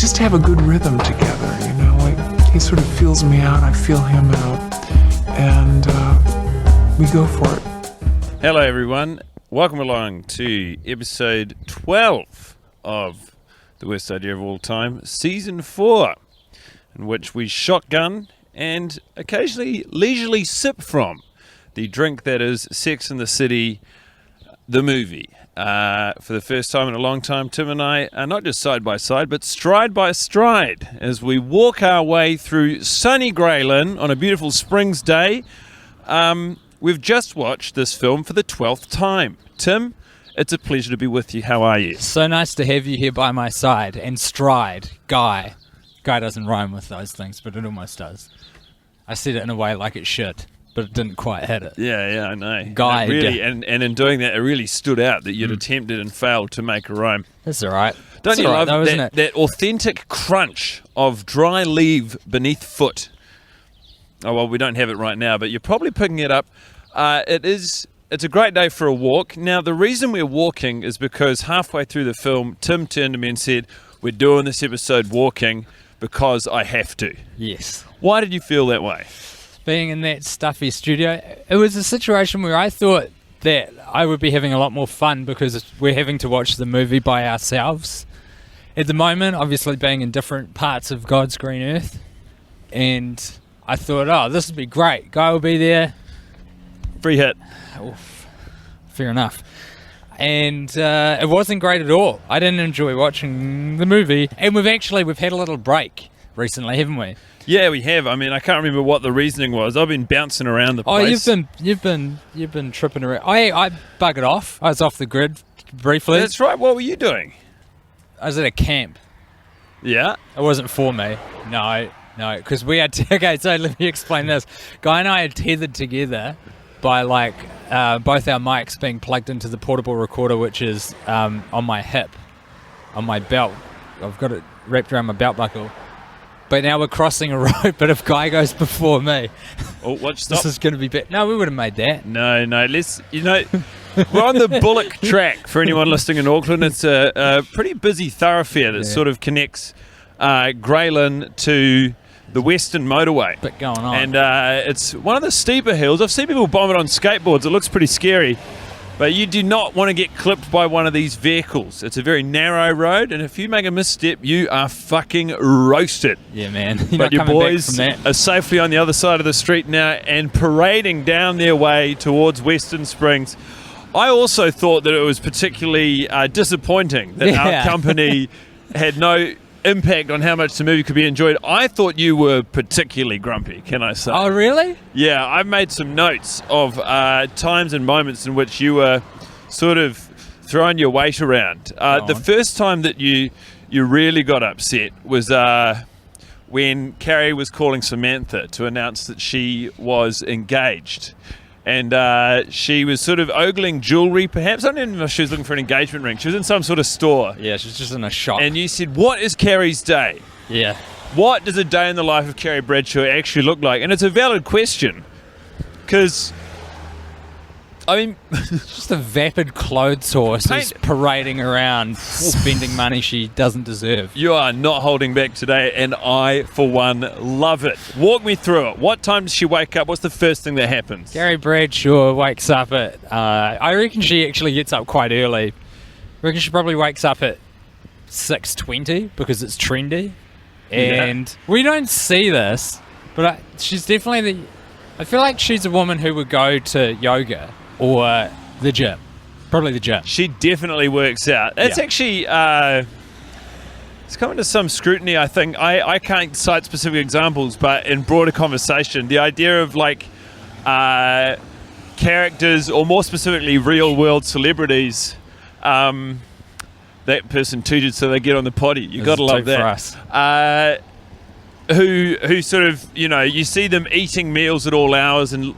just have a good rhythm together, you know, like he sort of feels me out, I feel him out, and we go for it. Hello everyone, welcome along to episode 12 of The Worst Idea of All Time, Season 4, in which we shotgun and occasionally leisurely sip from the drink that is Sex and the City, the movie. For the first time in a long time, Tim and I are not just side by side, but stride by stride as we walk our way through sunny Graylin on a beautiful Springs day. We've just watched this film for the 12th time. Tim, it's a pleasure to be with you. How are you? So nice to have you here by my side. And stride, Guy. Guy doesn't rhyme with those things, but it almost does. I said it in a way like it should, but it didn't quite hit it. Yeah, I know. Guy. It really, and in doing that, it really stood out that you'd attempted and failed to make a rhyme. That's all right. Don't you love though, isn't it? that authentic crunch of dry leaf beneath foot? Oh, well, we don't have it right now, but you're probably picking it up. It's a great day for a walk. Now, the reason we're walking is because halfway through the film, Tim turned to me and said, we're doing this episode walking because I have to. Yes. Why did you feel that way? Being in that stuffy studio, it was a situation where I thought that I would be having a lot more fun because we're having to watch the movie by ourselves. At the moment, obviously being in different parts of God's green earth. And I thought, oh, this would be great. Guy will be there. Free hit. Oof, fair enough. And it wasn't great at all. I didn't enjoy watching the movie. And we've had a little break recently, haven't we? Yeah, we have. I mean, I can't remember what the reasoning was. I've been bouncing around the place. Oh, you've been tripping around. I buggered off. I was off the grid briefly. That's right. What were you doing? I was at a camp. Yeah. It wasn't for me. No, because we had okay, so let me explain this. Guy and I are tethered together by both our mics being plugged into the portable recorder, which is on my hip, on my belt. I've got it wrapped around my belt buckle. But now we're crossing a road, but if Guy goes before me, stop. This is going to be bad. No, we would have made that. No, let's, we're on the Bullock track for anyone listening in Auckland. It's a pretty busy thoroughfare that sort of connects Graylin to the Western Motorway. Bit going on. And it's one of the steeper hills. I've seen people bomb it on skateboards. It looks pretty scary. But you do not want to get clipped by one of these vehicles. It's a very narrow road, and if you make a misstep, you are fucking roasted. Yeah, man. But your boys are safely on the other side of the street now and parading down their way towards Western Springs. I also thought that it was particularly disappointing that our company had no impact on how much the movie could be enjoyed. I thought you were particularly grumpy, can I say? Oh, really? Yeah, I've made some notes of times and moments in which you were sort of throwing your weight around. The first time that you really got upset was when Carrie was calling Samantha to announce that she was engaged. And she was sort of ogling jewellery, perhaps. I don't even know if she was looking for an engagement ring. She was in some sort of store. Yeah, she was just in a shop. And you said, what is Carrie's day? Yeah. What does a day in the life of Carrie Bradshaw actually look like? And it's a valid question. Because, I mean... just a vapid clothes horse who's parading around, spending money she doesn't deserve. You are not holding back today, and I, for one, love it. Walk me through it. What time does she wake up? What's the first thing that happens? Carrie Bradshaw wakes up at... I reckon she actually gets up quite early. I reckon she probably wakes up at 6:20 because it's trendy. And we don't see this, but she's definitely I feel like she's a woman who would go to yoga or the gym. Probably the gym. She definitely works out. It's actually... it's coming to some scrutiny, I think. I can't cite specific examples, but in broader conversation, the idea of characters, or more specifically real-world celebrities... that person tooted so they get on the potty. You got to love that. For us. Who sort of, you see them eating meals at all hours and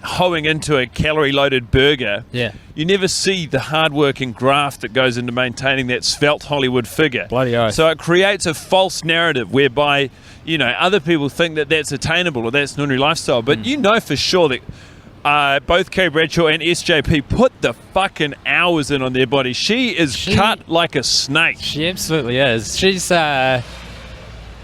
hoeing into a calorie-loaded burger. Yeah. You never see the hard-working graft that goes into maintaining that svelte Hollywood figure. Bloody oath. So it creates a false narrative whereby, other people think that that's attainable or that's an ordinary lifestyle. But you know for sure that both Carrie Bradshaw and SJP put the fucking hours in on their body. She is cut like a snake. She absolutely is.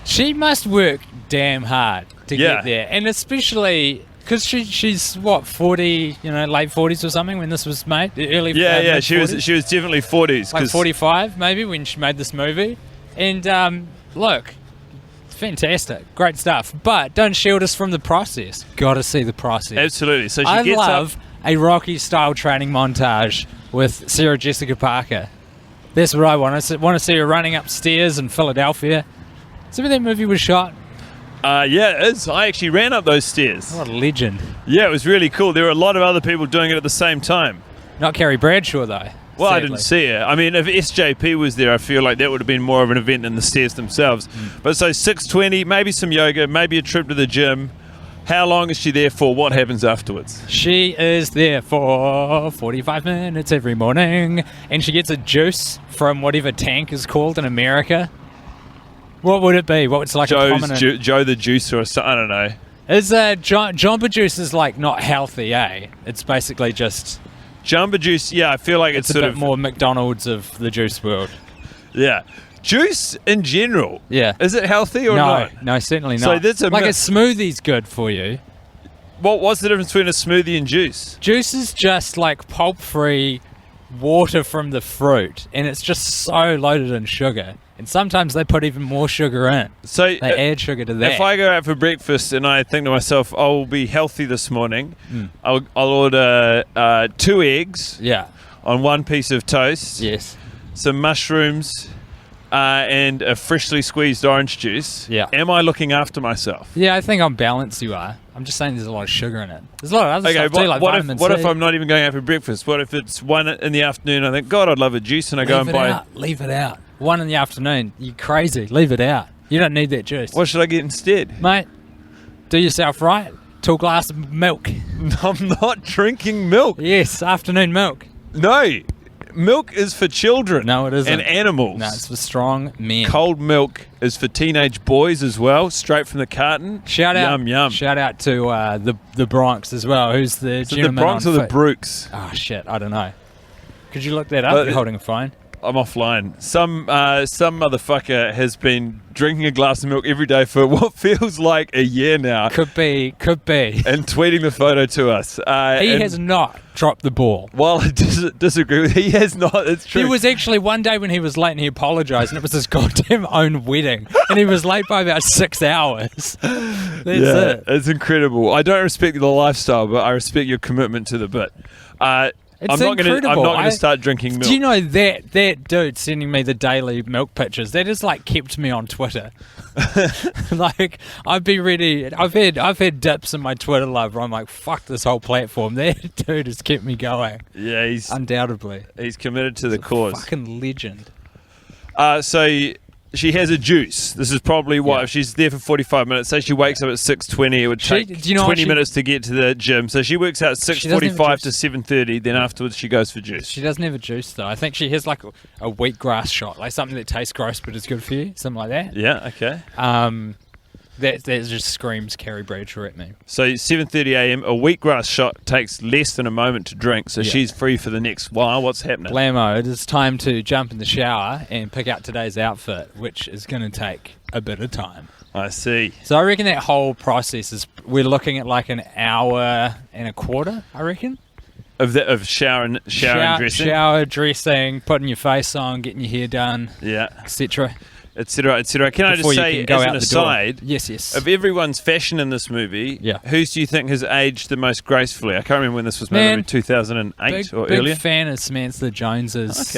She must work damn hard to get there, and especially because she's what, 40, late 40s or something when this was made, early she was definitely 40s, like 45 maybe when she made this movie, and look, fantastic, great stuff, but don't shield us from the process. Gotta see the process. Absolutely. So I love a Rocky style training montage with Sarah Jessica Parker. That's what I want. I want to see her running upstairs in Philadelphia. See where that movie was shot? Yeah, it is. I actually ran up those stairs. What a legend. Yeah, it was really cool. There were a lot of other people doing it at the same time. Not Carrie Bradshaw, though. Well, sadly. I didn't see her. I mean, if SJP was there, I feel like that would have been more of an event than the stairs themselves. But so 6:20, maybe some yoga, maybe a trip to the gym. How long is she there for? What happens afterwards? She is there for 45 minutes every morning, and she gets a juice from whatever tank is called in America. What would it be? What's like a prominent... Joe the Juicer or something, I don't know. Is Jamba Juice is like not healthy, eh? It's basically just... Jamba Juice, yeah, I feel like it's a sort bit of... more McDonald's of the juice world. Yeah. Juice in general. Yeah. Is it healthy or not? No, certainly not. So that's a smoothie's good for you. What's the difference between a smoothie and juice? Juice is just like pulp-free water from the fruit, and it's just so loaded in sugar. And sometimes they put even more sugar in. So they add sugar to that. If I go out for breakfast and I think to myself, I'll be healthy this morning, I'll order 2 eggs on 1 piece of toast, some mushrooms, and a freshly squeezed orange juice. Yeah. Am I looking after myself? Yeah, I think on balance you are. I'm just saying there's a lot of sugar in it. There's a lot of other stuff too, like vitamin C. What if I'm not even going out for breakfast? What if it's 1 in the afternoon? I think, God, I'd love a juice, and I go and buy... Leave it out. 1 in the afternoon. You crazy. Leave it out. You don't need that juice. What should I get instead? Mate, do yourself right. 2 glasses of milk. I'm not drinking milk. Yes, afternoon milk. No. Milk is for children. No, it isn't. And animals. No, it's for strong men. Cold milk is for teenage boys as well, straight from the carton. Yum. Shout out to the Bronx as well. Who's the gentleman? The Bronx or the Brooks? Oh, shit. I don't know. Could you look that up? You're holding a phone. I'm offline. Some motherfucker has been drinking a glass of milk every day for what feels like a year now. Could be. And tweeting the photo to us. He has not dropped the ball. While I disagree with he has not. It's true. He was actually one day when he was late and he apologised, and it was his goddamn own wedding, and he was late by about 6 hours. That's it. It's incredible. I don't respect the lifestyle, but I respect your commitment to the bit. It's I'm not going to start drinking milk. Do you know that dude sending me the daily milk pictures? That has like kept me on Twitter. Like I'd be ready. I've had dips in my Twitter love where I'm like, fuck this whole platform. That dude has kept me going. Yeah, he's undoubtedly committed to the cause. Fucking legend. So she has a juice. This is probably what if she's there for 45 minutes. Say she wakes up at 6:20. It would take 20 minutes to get to the gym. So she works out 6:45 to 7:30. Then afterwards she goes for juice. She doesn't have a juice though. I think she has like a wheatgrass shot, like something that tastes gross but is good for you, something like that. Yeah. Okay. That just screams Carrie Bradshaw at me. So 7:30 a.m. A wheatgrass shot takes less than a moment to drink. So she's free for the next while. What's happening? Blammo, it is time to jump in the shower and pick out today's outfit, which is going to take a bit of time. I see. So I reckon that whole process is, we're looking at like an hour and a quarter, I reckon. Of shower and dressing? Shower, dressing, putting your face on, getting your hair done, etc. Etc. Etc. Can I just say, as an aside, yes, of everyone's fashion in this movie, whose do you think has aged the most gracefully? I can't remember when this was made, maybe 2008 or earlier. Big fan of Samantha Jones's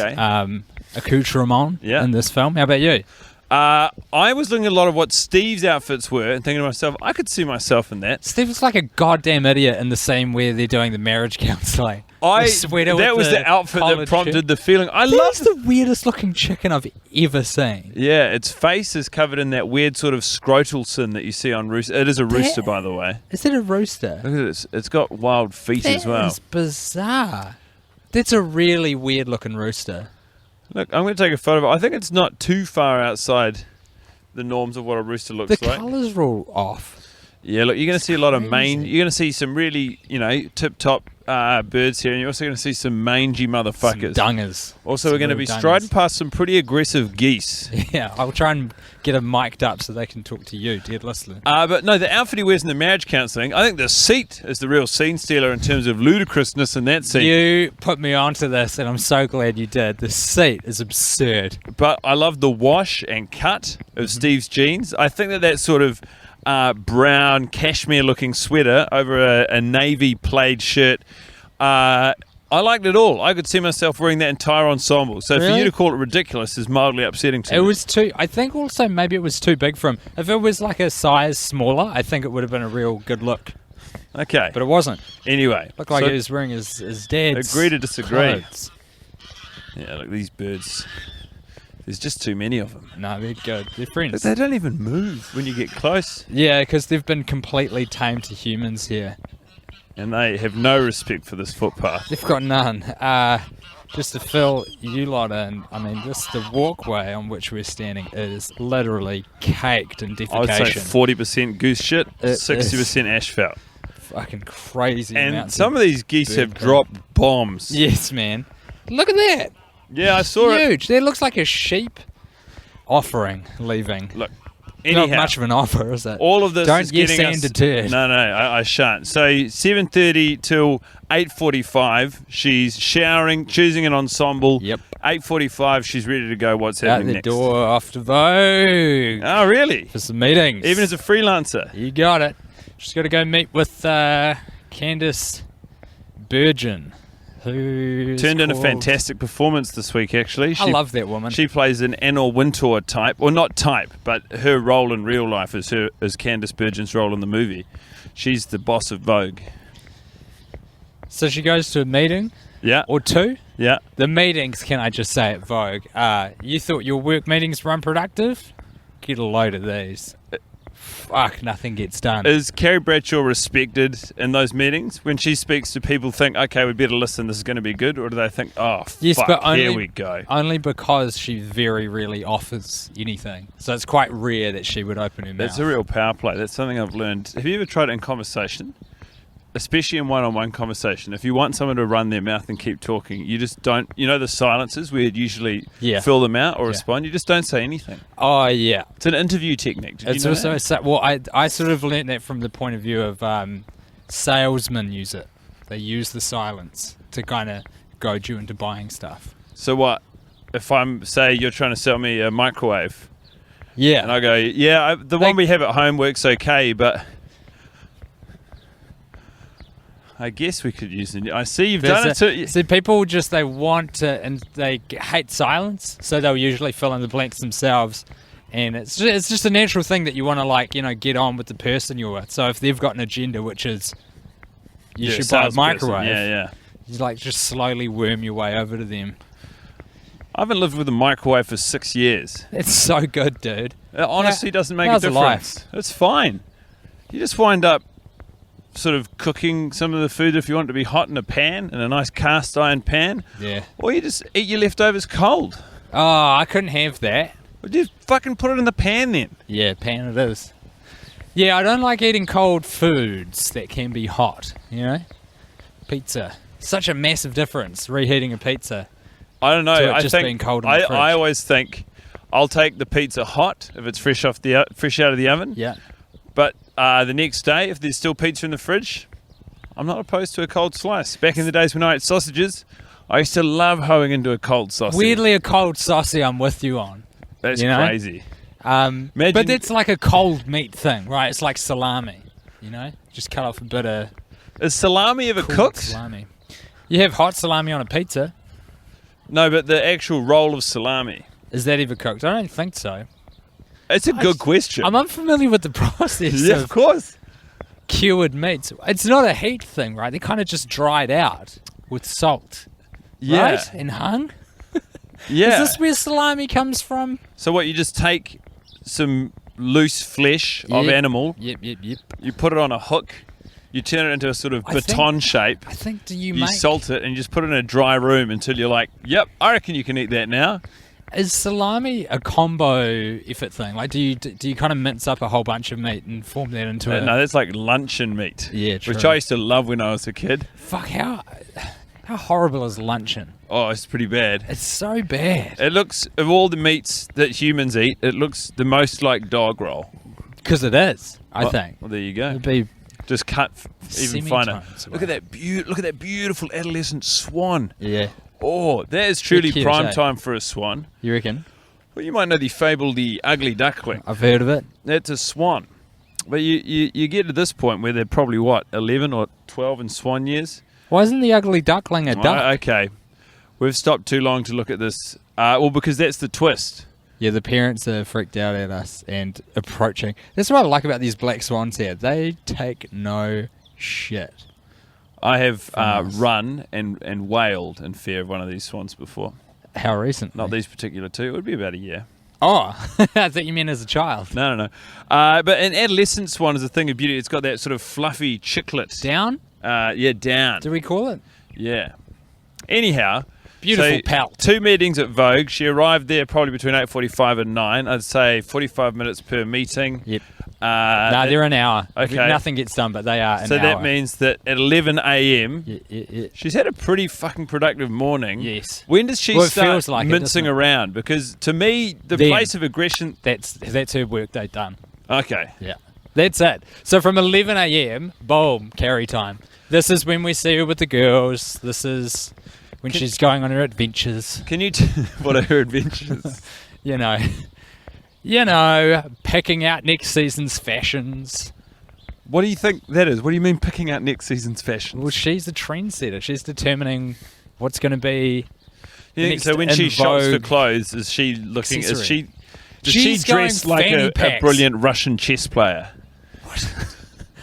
accoutrement in this film. How about you? I was looking at a lot of what Steve's outfits were and thinking to myself, I could see myself in that. Steve was like a goddamn idiot in the scene where they're doing the marriage counselling. That was the outfit that prompted the feeling. That's the weirdest looking chicken I've ever seen. Yeah, its face is covered in that weird sort of scrotal sin that you see on rooster. It is a rooster, by the way. Is it a rooster? Look at this. It's got wild feet as well. That's bizarre. That's a really weird looking rooster. Look, I'm going to take a photo of it. I think it's not too far outside the norms of what a rooster looks like. The colours are all off. Yeah, look, you're going to see a lot of Crazy. you're going to see some really, tip-top birds here, and you're also going to see some mangy motherfuckers. Some dungers. Also, Some we're going to real be dungers. striding past some pretty aggressive geese. Yeah, I'll try and get them mic'd up so they can talk to you, dear listener. But no, the outfit he wears in the marriage counselling, I think the seat is the real scene stealer in terms of ludicrousness in that scene. You put me onto this, and I'm so glad you did. The seat is absurd. But I love the wash and cut of Steve's jeans. I think that sort of brown cashmere-looking sweater over a navy plaid shirt, I liked it all. I could see myself wearing that entire ensemble. So for Really? you to call it ridiculous is mildly upsetting to It me. was too. I think also maybe it was too big for him. If it was like a size smaller, I think it would have been a real good look. Okay. But it wasn't. Anyway. Looked like so- he was wearing his dad's Agree to disagree. clothes. Yeah, look, these birds. There's just too many of them. No, they're good. They're friends. Look, they don't even move when you get close. Yeah, because they've been completely tamed to humans here. And they have no respect for this footpath. They've got none. Just to fill you lot in, I mean, the walkway on which we're standing is literally caked in I would say defecation. 40% goose shit, It 60% asphalt. Fucking crazy And amounts some of these geese bird have poop. dropped bombs. Yes, man. Look at that. Yeah, I saw it. Huge. That looks like a sheep offering leaving. Look, Not anyhow, much of an offer, is it? all of this Don't is get getting us... deterred. No, I shan't. So 7:30 till 8:45, she's showering, choosing an ensemble. Yep. 8:45, she's ready to go. What's Out happening the next? door, off to Vogue Oh, really? for some meetings. Even as a freelancer? You got it. She's got to go meet with Candice Burgeon, who Turned in a fantastic performance this week, actually. I love that woman. She plays an Anna Wintour type, or not type, but her role in real life is Candice Burgeon's role in the movie. She's the boss of Vogue. So she goes to a meeting Yeah, or two. yeah. The meetings, can I just say at Vogue, you thought your work meetings were unproductive? Get a load of these. Fuck, nothing gets done. Is Carrie Bradshaw respected in those meetings? When she speaks to people, think, okay, we better listen, this is going to be good? Or do they think, oh, Yes, fuck, but only- here we go? Only because she very rarely offers anything. So it's quite rare that she would open her mouth. That's a real power play. That's something I've learned. Have you ever tried it in conversation? Especially in one-on-one conversation. If you want someone to run their mouth and keep talking, you just don't, the silences where you'd usually Yeah. fill them out or Yeah. respond, you just don't say anything. Oh, yeah. It's an interview technique. Did It's you know also that? well, I sort of learnt that from the point of view of salesmen use it. They use the silence to kind of goad you into buying stuff. So what? If say you're trying to sell me a microwave, Yeah, and I go, yeah, the one we have at home works okay, but I guess we could use it. I see you've done it too. See, people just they want to, and they hate silence, so they'll usually fill in the blanks themselves. And it's just a natural thing that you want to get on with the person you're with. So if they've got an agenda, which is you should buy a salesperson. microwave, Yeah. you just slowly worm your way over to them. I haven't lived with a microwave for 6 years. It's so good, dude. It honestly doesn't make a how's the difference. It's fine. You just wind up sort of cooking some of the food if you want it to be hot in a pan, in a nice cast iron pan, Yeah. or you just eat your leftovers cold. Oh, I couldn't have that. Or just fucking put it in the pan then. Yeah, pan it is. Yeah, I don't like eating cold foods that can be hot, Pizza. Such a massive difference, reheating a pizza. I don't know. To it I just think being cold in the fridge. I always think I'll take the pizza hot if it's fresh out of the oven. Yeah. But the next day, if there's still pizza in the fridge, I'm not opposed to a cold slice. Back in the days when I ate sausages, I used to love hoeing into a cold sausage. Weirdly, a cold saucy I'm with you on. That's you know? crazy. But it's like a cold meat thing, right? It's like salami, Just cut off a bit of Is salami ever cool cooked? salami. You have hot salami on a pizza. No, but the actual roll of salami. Is that ever cooked? I don't think so. It's a good question. I'm unfamiliar with the process Yeah, of of course. cured meats. It's not a heat thing, right? They kind of just dried out with salt, Yeah. right? And hung. Yeah. Is this where salami comes from? So what, you just take some loose flesh of Yep. animal, Yep. you put it on a hook, you turn it into a sort of I baton shape, I think you salt it, and you just put it in a dry room until you're like, yep, I reckon you can eat that now. Is salami a combo effort thing? Like, do you kind of mince up a whole bunch of meat and form that into a... No, that's like luncheon meat. Yeah, true. Which I used to love when I was a kid. Fuck, how horrible is luncheon? Oh, it's pretty bad. It's so bad. It looks, of all the meats that humans eat, it looks the most like dog roll. Because it is, I think. Well, there you go. It'd be Just cut even finer. semitones Look at that! Look at that beautiful adolescent swan. yeah. Oh, that is truly cute, prime eh? time for a swan. You reckon? Well, you might know the fable, the ugly duckling. I've heard of it. That's a swan. But you get to this point where they're probably, 11 or 12 in swan years? Why isn't the ugly duckling a duck? Okay. We've stopped too long to look at this. Well, because that's the twist. Yeah, the parents are freaked out at us and approaching. That's what I like about these black swans here. They take no shit. I have Nice. run and wailed in fear of one of these swans before. How recently? Not these particular two. It would be about a year. Oh, I thought you meant as a child. No. But an adolescent swan is a thing of beauty. It's got that sort of fluffy chiclet. Down? Down. Do we call it? Yeah. Anyhow. Beautiful so pelt. 2 meetings at Vogue. She arrived there probably between 8:45 and 9. I'd say 45 minutes per meeting. Yep. No, they're an hour. Okay. Nothing gets done, but they are an So hour. that means that at 11 a.m. Yeah. she's had a pretty fucking productive morning. Yes. When does she Well, it start feels like it, mincing doesn't it? around? Because to me, the Then. place of aggression. That's her work day done. Okay. Yeah. That's it. So from 11 a.m., boom, carry time. This is when we see her with the girls. This is when she's going on her adventures. Can you what are her adventures? You know, picking out next season's fashions. What do you think that is? What do you mean picking out next season's fashion? Well, she's the trendsetter. She's determining what's going to be. You think, next so when in she shops for vogue clothes, is she looking? accessory. Does She's she dress going like fanny a packs. brilliant Russian chess player?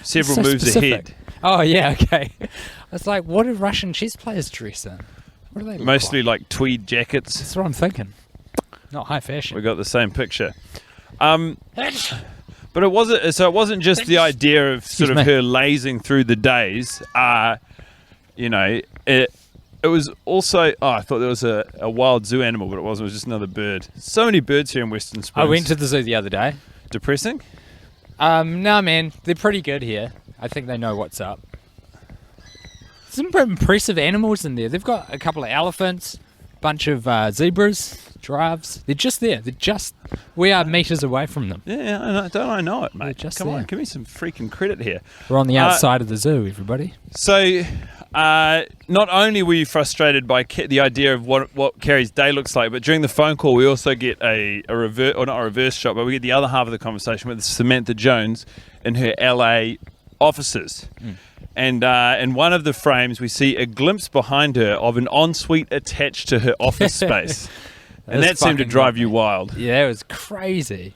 Several So moves specific. ahead. Oh, yeah, okay. I was like, what do Russian chess players dress in? What do they look Mostly like? like tweed jackets. That's what I'm thinking. Not high fashion. We got the same picture. But it wasn't. So it wasn't just the idea of sort of me. her lazing through the days. It was also. Oh, I thought there was a wild zoo animal, but it wasn't. It was just another bird. So many birds here in Western Springs. I went to the zoo the other day. Depressing. No, man, they're pretty good here. I think they know what's up. Some impressive animals in there. They've got a couple of elephants, bunch of zebras, giraffes. They're just there. We are meters away from them. Yeah, I know, don't I know it, mate? just Come on, there. give me some freaking credit here. We're on the outside of the zoo, everybody. So, not only were you frustrated by the idea of what Carrie's day looks like, but during the phone call, we also get a reverse, or not a reverse shot, but we get the other half of the conversation with Samantha Jones in her LA offices. And in one of the frames, we see a glimpse behind her of an ensuite attached to her office space. And that seemed to drive you wild. Yeah, it was crazy.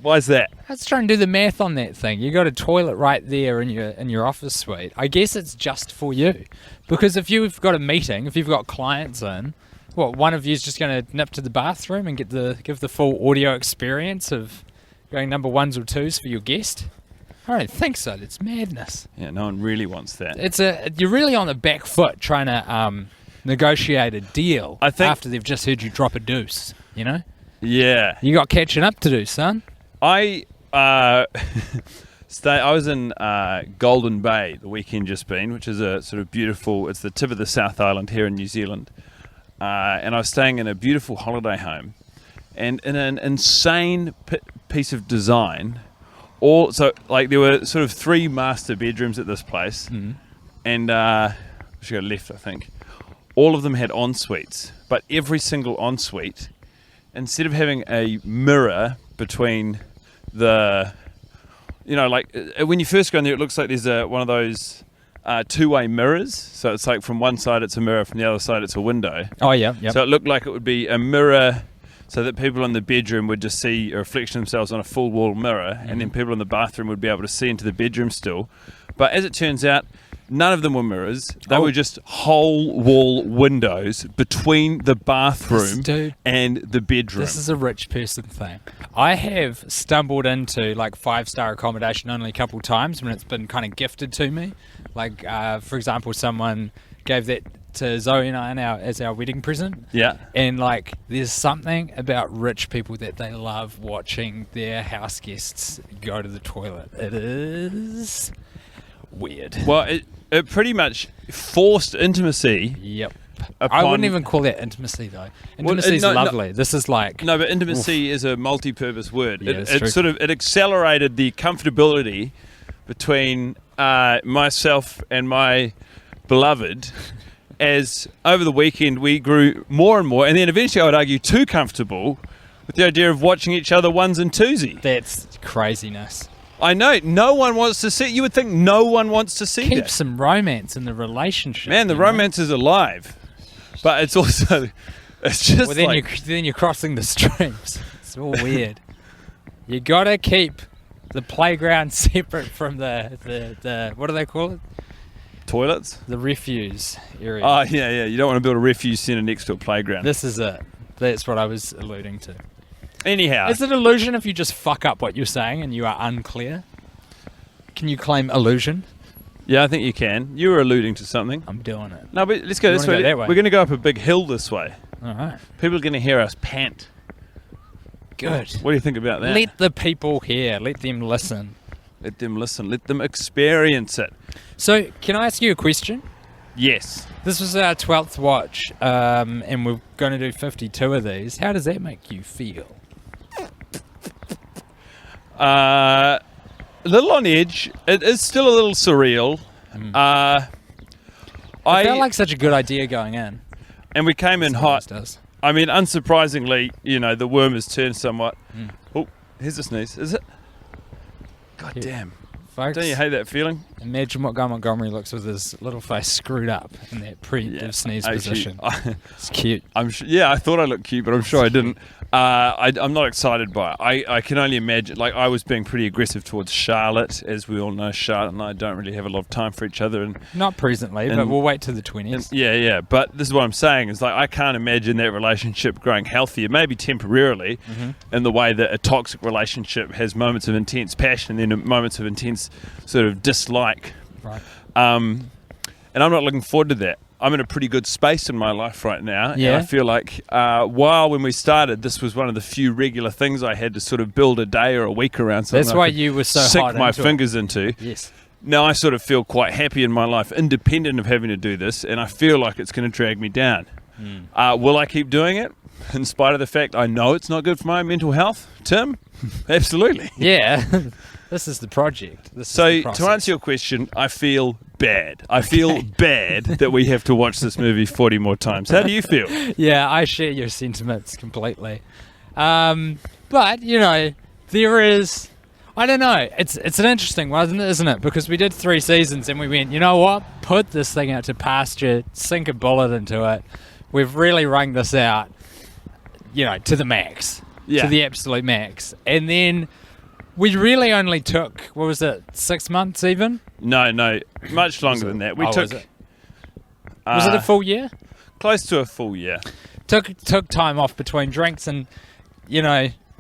Why is that? Let's try and do the math on that thing. You got a toilet right there in your office suite. I guess it's just for you, because if you've got a meeting, if you've got clients in, one of you's just going to nip to the bathroom and give the full audio experience of going number ones or twos for your guest. I don't think so. That's madness. Yeah, no one really wants that. You're really on the back foot trying to negotiate a deal. I think- after they've just heard you drop a deuce. You know, Yeah. you got catching up to do, son. I was in Golden Bay the weekend just been, which is a sort of beautiful. It's the tip of the South Island here in New Zealand, and I was staying in a beautiful holiday home, and in an insane piece of design. There were sort of 3 master bedrooms at this place, and she got left, I think. All of them had en suites, but every single ensuite, instead of having a mirror between when you first go in there, it looks like there's one of those two-way mirrors. So it's like from one side it's a mirror, from the other side it's a window. Oh yeah, yeah. So it looked like it would be a mirror, so that people in the bedroom would just see a reflection of themselves on a full wall mirror, and then people in the bathroom would be able to see into the bedroom still. But as it turns out, none of them were mirrors. They were just whole wall windows between the bathroom and the bedroom. This is a rich person thing. I have stumbled into like 5-star accommodation only a couple times when it's been kind of gifted to me. Like, for example, someone gave that to Zoe and I as our wedding present. Yeah. And like, there's something about rich people that they love watching their house guests go to the toilet. It is weird. Well, it pretty much forced intimacy. Yep. I Upon- wouldn't even call that intimacy though. Intimacy is no, lovely. This is like No, but intimacy is a multi-purpose word. Yeah, that's true. It sort of it accelerated the comfortability between myself and my beloved. As over the weekend we grew more and more, and then eventually I would argue too comfortable with the idea of watching each other ones and twosy. that's craziness. I know no one wants to see. You would think no one wants to see Keep that. some romance in the relationship. Man, the you know? romance is alive, but it's also it's just Well, then like you're crossing the streams. It's all weird. You gotta keep the playground separate from the what do they call it? toilets. The refuse area. Oh yeah. You don't want to build a refuse centre next to a playground. This is it. That's what I was alluding to. Anyhow, Is it illusion if you just fuck up what you're saying and you are unclear? Can you claim illusion? yeah, I think you can. You were alluding to something. I'm doing it. No, but let's go You this wanna way. go that way? We're going to go up a big hill this way. All right. People are going to hear us pant. Good. What do you think about that? Let the people hear. Let them listen. Let them listen. Let them experience it. So, can I ask you a question? Yes. This was our 12th watch, and we're going to do 52 of these. How does that make you feel? A little on edge. It is still a little surreal. It felt like such a good idea going in. And we came in hot. Does. I mean, unsurprisingly, the worm has turned somewhat. Oh, here's a sneeze. Is it? God Yeah. damn. Folks, Don't you hate that feeling? imagine what Guy Montgomery looks with his little face screwed up in that preemptive sneeze position. It's cute. I'm sure, yeah, I thought I looked cute, but I'm sure I didn't. I'm not excited by it. I can only imagine. Like, I was being pretty aggressive towards Charlotte, as we all know. Charlotte and I don't really have a lot of time for each other, and Not presently, but we'll wait till the 20s. yeah. But this is what I'm saying is, like, I can't imagine that relationship growing healthier, maybe temporarily, in the way that a toxic relationship has moments of intense passion and then moments of intense sort of dislike. Right. And I'm not looking forward to that. I'm in a pretty good space in my life right now. Yeah. And I feel like when we started, this was one of the few regular things I had to sort of build a day or a week around. Something That's I why could you were so sink hot my into it. fingers into. Yes. Now I sort of feel quite happy in my life, independent of having to do this, and I feel like it's going to drag me down. Will I keep doing it, in spite of the fact I know it's not good for my mental health? Tim? Absolutely. Yeah. This is the project. This is So, the to process. answer your question, I feel bad. I feel bad that we have to watch this movie 40 more times. How do you feel? Yeah, I share your sentiments completely. But, there is... I don't know. It's an interesting one, isn't it? Because we did 3 seasons and we went, you know what? Put this thing out to pasture, sink a bullet into it. We've really wrung this out, to the max. Yeah. To the absolute max. And then we really only took, 6 months even? No, much longer than that. We Oh, took was it? Was it a full year? close to a full year. Took time off between drinks and,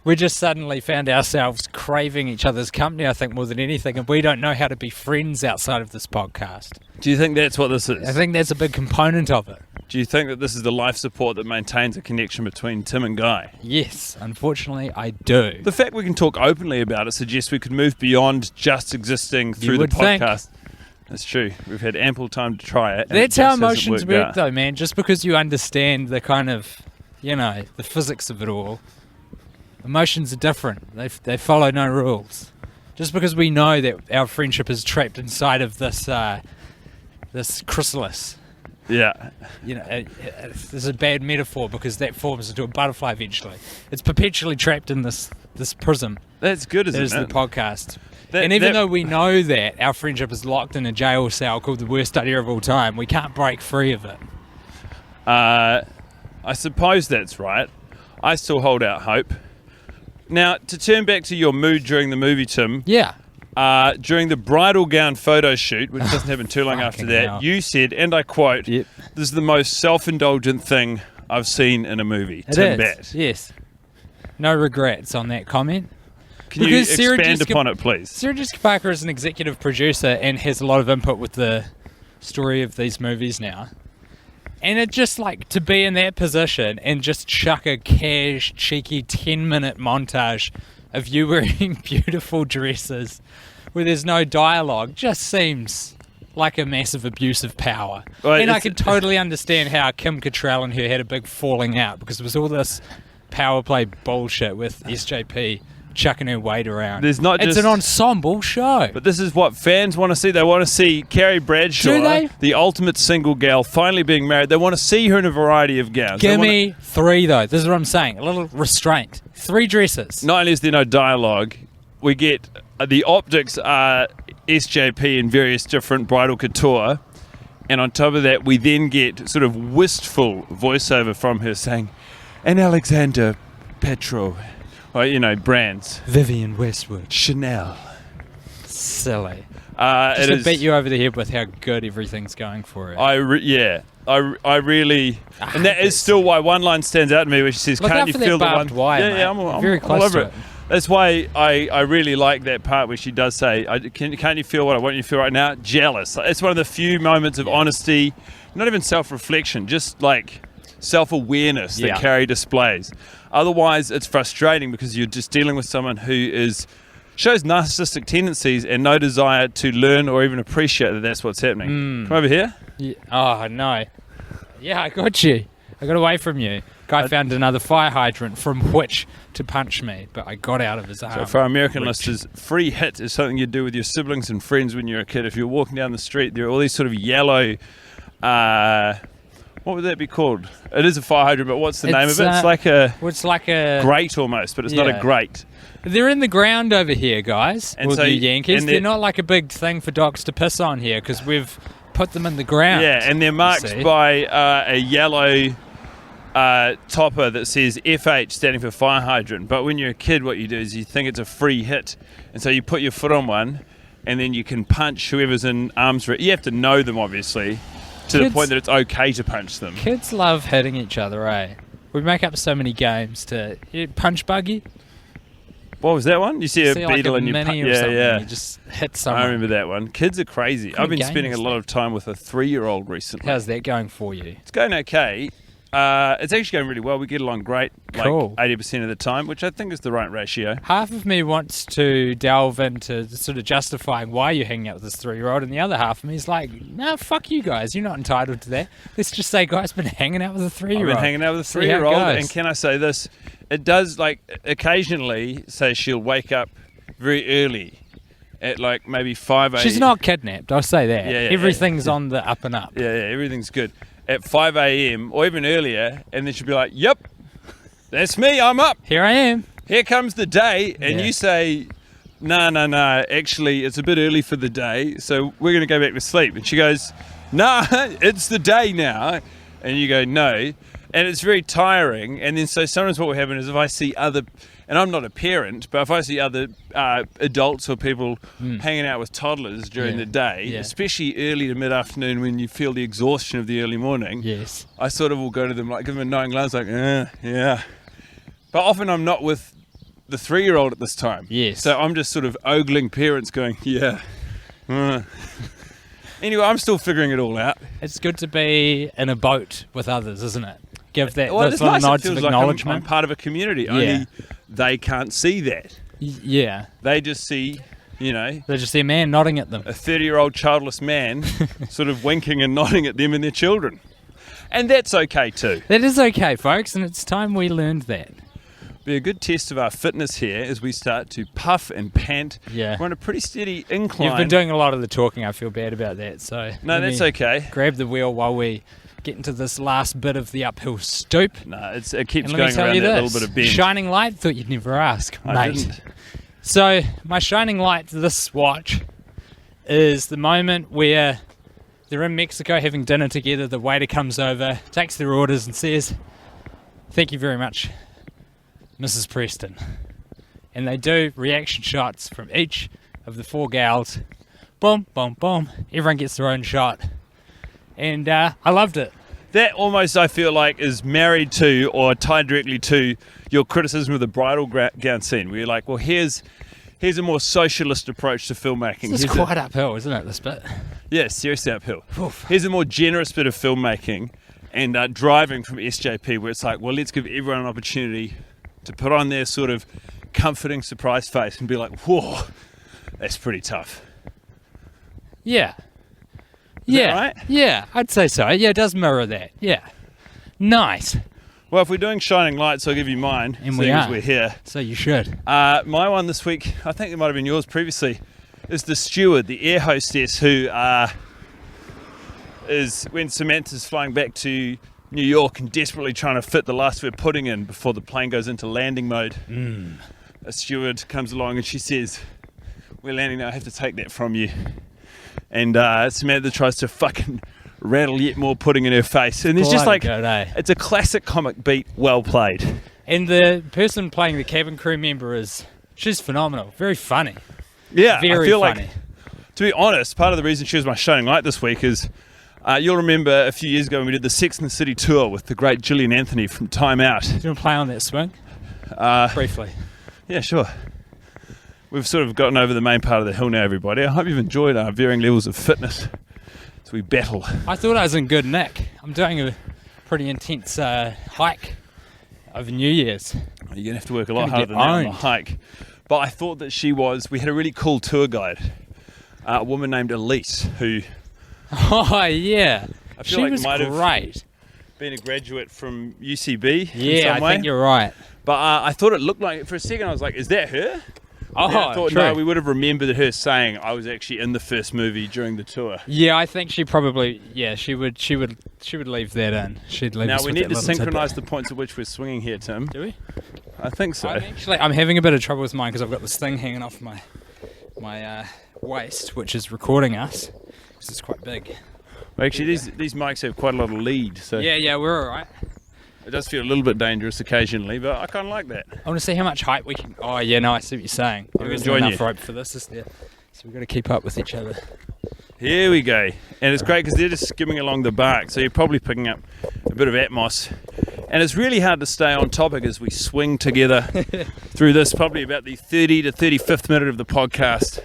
we just suddenly found ourselves craving each other's company, I think, more than anything, and we don't know how to be friends outside of this podcast. Do you think that's what this is? I think that's a big component of it. Do you think that this is the life support that maintains a connection between Tim and Guy? Yes, unfortunately, I do. The fact we can talk openly about it suggests we could move beyond just existing through the would think. podcast. That's true. We've had ample time to try it. and That's it how just hasn't emotions worked work, out. though, man. Just because you understand the kind of, the physics of it all, emotions are different. They follow no rules. Just because we know that our friendship is trapped inside of this this chrysalis. Yeah. This is a bad metaphor because that forms into a butterfly eventually. It's perpetually trapped in this prism. That's good, That isn't is the it? podcast. And even though we know that our friendship is locked in a jail cell called the worst idea of all time, we can't break free of it. I suppose that's right. I still hold out hope. Now, to turn back to your mood during the movie, Tim, Yeah. during the bridal gown photo shoot, which doesn't happen too long after Fucking that, hell. you said, and I quote, Yep. "This is the most self-indulgent thing I've seen in a movie." Tim Batt. Yes. No regrets on that comment. Can you Because Sarah expand Jessica- upon it, please? Sarah Jessica Parker is an executive producer and has a lot of input with the story of these movies now. And it just like to be in that position and just chuck a cash, cheeky 10-minute montage of you wearing beautiful dresses where there's no dialogue just seems like a massive abuse of power. Well, and I can totally understand how Kim Cattrall and her had a big falling out because it was all this power play bullshit with SJP chucking her weight around. There's not it's just an ensemble show. But this is what fans want to see. They want to see Carrie Bradshaw, Do they? the ultimate single gal, finally being married. They want to see her in a variety of gowns. Give me 3 though. This is what I'm saying. A little restraint. 3 dresses. Not only is there no dialogue, we get the optics are SJP in various different bridal couture, and on top of that, we then get sort of wistful voiceover from her saying, "And Alexander Petro," or brands, Vivienne Westwood. Chanel. Silly. It Just to is. beat you over the head with how good everything's going for her. I really, and that is still why one line stands out to me, where she says, Look "Can't out you for that feel the barbed one?" wire, mate. I'm Very all close over to it. That's why I really like that part where she does say, "Can't you feel what I want you to feel right now?" Jealous. It's one of the few moments of honesty, not even self-reflection, just like self-awareness that Carrie displays. Otherwise, it's frustrating because you're just dealing with someone who shows narcissistic tendencies and no desire to learn or even appreciate that that's what's happening. Come over here. Yeah. Oh, no. Yeah, I got you. I got away from you. Guy found another fire hydrant from which to punch me, but I got out of his arm. So for our American listeners, free hit is something you do with your siblings and friends when you're a kid. If you're walking down the street, there are all these sort of yellow, what would that be called? It is a fire hydrant, but what's the name of it? It's like a grate almost, but it's not a grate. They're in the ground over here, guys. And All so you Yankees. and They're not like a big thing for dogs to piss on here because we've put them in the ground. Yeah, and they're marked by a yellow topper that says FH, standing for fire hydrant. But when you're a kid, what you do is you think it's a free hit, and so you put your foot on one, and then you can punch whoever's in arm's reach. You have to know them, obviously, to the point that it's okay to punch them. Kids love hitting each other, eh? We make up so many games to punch buggy. What was that one? You see a beetle like and you mini or something, you just hit someone. I remember that one. Kids are crazy. I've been spending a lot of time with a 3-year-old recently. How's that going for you? It's going okay. It's actually going really well. We get along great, cool. like 80% of the time, which I think is the right ratio. Half of me wants to delve into sort of justifying why you're hanging out with this 3-year-old, and the other half of me is like, nah, fuck you guys. You're not entitled to that. Let's just say, guys, been hanging out with a 3-year-old. I've been hanging out with a 3-year-old, and can I say this? It does, occasionally say she'll wake up very early at maybe 5 a.m. She's not kidnapped, I'll say that. Yeah, Everything's on the up and up. Yeah, everything's good. At 5 a.m. or even earlier, and then she'll be like, "Yep, that's me, I'm up. Here I am. Here comes the day." And you say, no, actually, it's a bit early for the day, so we're going to go back to sleep. And she goes, "Nah, it's the day now." And you go, "No." And it's very tiring. And then so sometimes what will happen is if I see other, and I'm not a parent, but if I see other adults or people hanging out with toddlers during the day, especially early to mid-afternoon when you feel the exhaustion of the early morning, I sort of will go to them, give them a knowing glance, yeah. But often I'm not with the 3-year-old at this time. Yes. So I'm just sort of ogling parents going, yeah. Anyway, I'm still figuring it all out. It's good to be in a boat with others, isn't it? Give that Well, those it's little nice. nods It of feels like acknowledgement. I'm part of a community. Only they can't see that. Yeah. They just see, They just see a man nodding at them. a 30-year-old childless man sort of winking and nodding at them and their children. And that's okay too. That is okay, folks, and it's time we learned that. Be a good test of our fitness here as we start to puff and pant. Yeah. We're on a pretty steady incline. You've been doing a lot of the talking. I feel bad about that. So No, that's okay. Grab the wheel while we get into this last bit of the uphill stoop. No, it keeps And let me going tell around you that this, little bit of bend. shining light, thought you'd never ask, I mate. didn't. So my shining light to this watch is the moment where they're in Mexico having dinner together. The waiter comes over, takes their orders and says, "Thank you very much, Mrs. Preston." And they do reaction shots from each of the 4 gals. Boom, boom, boom. Everyone gets their own shot. And I loved it. That almost, I feel like, is married to or tied directly to your criticism of the bridal gown scene, where you're like, well, here's a more socialist approach to filmmaking. It's quite uphill, isn't it, this bit? Yeah, seriously uphill. Oof. Here's a more generous bit of filmmaking, and driving from SJP, where it's like, well, let's give everyone an opportunity to put on their sort of comforting surprise face and be like, whoa, that's pretty tough. Yeah. Is that right? Yeah, I'd say so. Yeah, it does mirror that. Yeah. Nice. Well, if we're doing shining lights, I'll give you mine, And seeing we as are. we're here. So you should. My one this week, I think it might have been yours previously, is the steward, the air hostess, who is when Samantha's flying back to New York and desperately trying to fit the last of her pudding in before the plane goes into landing mode. A steward comes along and she says, "We're landing now, I have to take that from you." And Samantha tries to fucking rattle yet more pudding in her face. And it's just like, Bloody good, eh? it's a classic comic beat, well played. And the person playing the cabin crew member she's phenomenal. Very funny. Yeah, Very I feel funny. like, to be honest, part of the reason she was my shining light this week is you'll remember a few years ago when we did the Sex and the City tour with the great Gillian Anthony from Time Out. Do you want to play on that swing? Briefly. Yeah, sure. We've sort of gotten over the main part of the hill now, everybody. I hope you've enjoyed our varying levels of fitness as we battle. I thought I was in good nick. I'm doing a pretty intense hike over New Year's. You're going to have to work a lot Gonna harder get than that on the owned. hike. But I thought that we had a really cool tour guide, a woman named Elise, who Oh, yeah. I feel She like was might have great. been a graduate from UCB in Yeah, some I way. think you're right. But I thought it looked like, for a second I was like, is that her? Oh, And I thought, true. no, we would have remembered her saying I was actually in the first movie during the tour. Yeah, I think she probably. Yeah, she would leave that in. She'd leave. Now us we with need that to little synchronise the tidbit. points at which we're swinging here, Tim. Do we? I think so. I'm having a bit of trouble with mine because I've got this thing hanging off my waist, which is recording us because it's quite big. Well, actually, these mics have quite a lot of lead, so Yeah, we're all right. it does feel a little bit dangerous occasionally, but I kind of like that. I want to see how much height we can. Oh yeah, no, I see what you're saying. There isn't join enough you. rope for this, is there? So we've got to keep up with each other. Here we go. And it's great because they're just skimming along the bark, so you're probably picking up a bit of atmos. And it's really hard to stay on topic as we swing together through this, probably about the 30 to 35th minute of the podcast.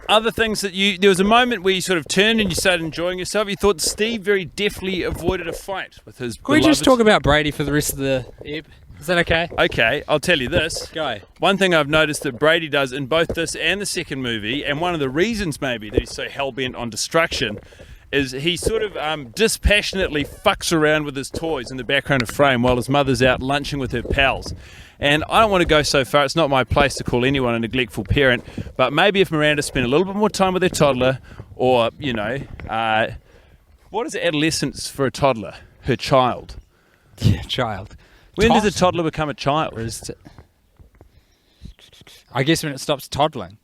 Other things that there was a moment where you sort of turned and you started enjoying yourself. You thought Steve very deftly avoided a fight with his Can we just beloved- talk about Brady for the rest of the ep? Is that okay? Okay, I'll tell you this. Go. One thing I've noticed that Brady does in both this and the second movie, and one of the reasons maybe that he's so hell-bent on destruction, is he sort of dispassionately fucks around with his toys in the background of frame while his mother's out lunching with her pals. And I don't want to go so far, it's not my place to call anyone a neglectful parent, but maybe if Miranda spent a little bit more time with her toddler, or, what is adolescence for a toddler? Her child. Yeah, child. When does a Tot- toddler become a child? Or is it- I guess when it stops toddling.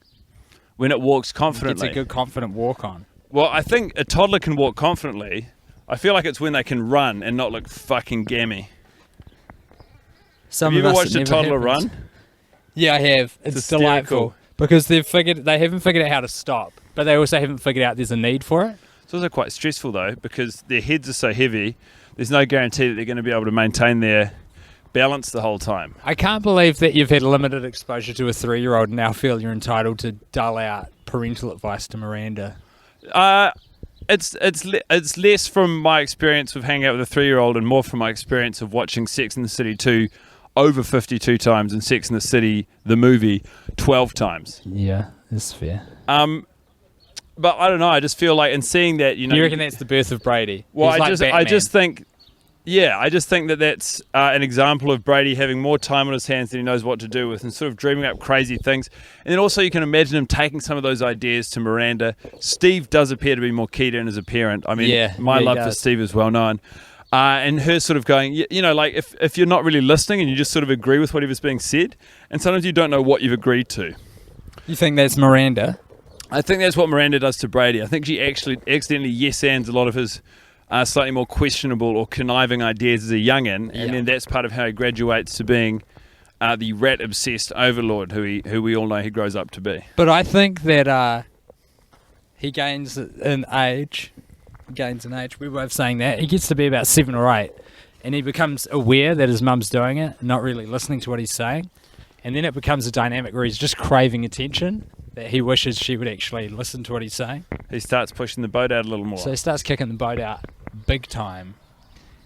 When it walks It's confidently. a good confident walk on. Well, I think a toddler can walk confidently. I feel like it's when they can run and not look fucking gammy. Some Have you of ever us, watched it a never toddler happens. run? Yeah, I have. It's hysterical. delightful because they haven't figured out how to stop, but they also haven't figured out there's a need for it. It's also quite stressful though, because their heads are so heavy. There's no guarantee that they're going to be able to maintain their balance the whole time. I can't believe that you've had limited exposure to a 3-year-old and now feel you're entitled to dull out parental advice to Miranda. It's less from my experience of hanging out with a 3-year-old and more from my experience of watching Sex and the City 2 over 52 times and Sex and the City the movie 12 times. Yeah, that's fair. But I don't know. I just feel like in seeing that, You reckon that's the birth of Brady? Well, He's like I just Batman. think, I just think that that's an example of Brady having more time on his hands than he knows what to do with, and sort of dreaming up crazy things. And then also you can imagine him taking some of those ideas to Miranda. Steve does appear to be more keyed in as a parent. I mean, my he love for does. Steve is well known. And her sort of going, like if you're not really listening and you just sort of agree with whatever's being said, and sometimes you don't know what you've agreed to. You think that's Miranda? I think that's what Miranda does to Brady. I think she actually accidentally yes-ands a lot of his slightly more questionable or conniving ideas as a youngin, and then that's part of how he graduates to being the rat-obsessed overlord who we all know he grows up to be. But I think that he gains in age. We're both saying that. He gets to be about 7 or 8, and he becomes aware that his mum's doing it, not really listening to what he's saying. And then it becomes a dynamic where he's just craving attention. that he wishes she would actually listen to what he's saying. He starts pushing the boat out a little more. So he starts kicking the boat out big time.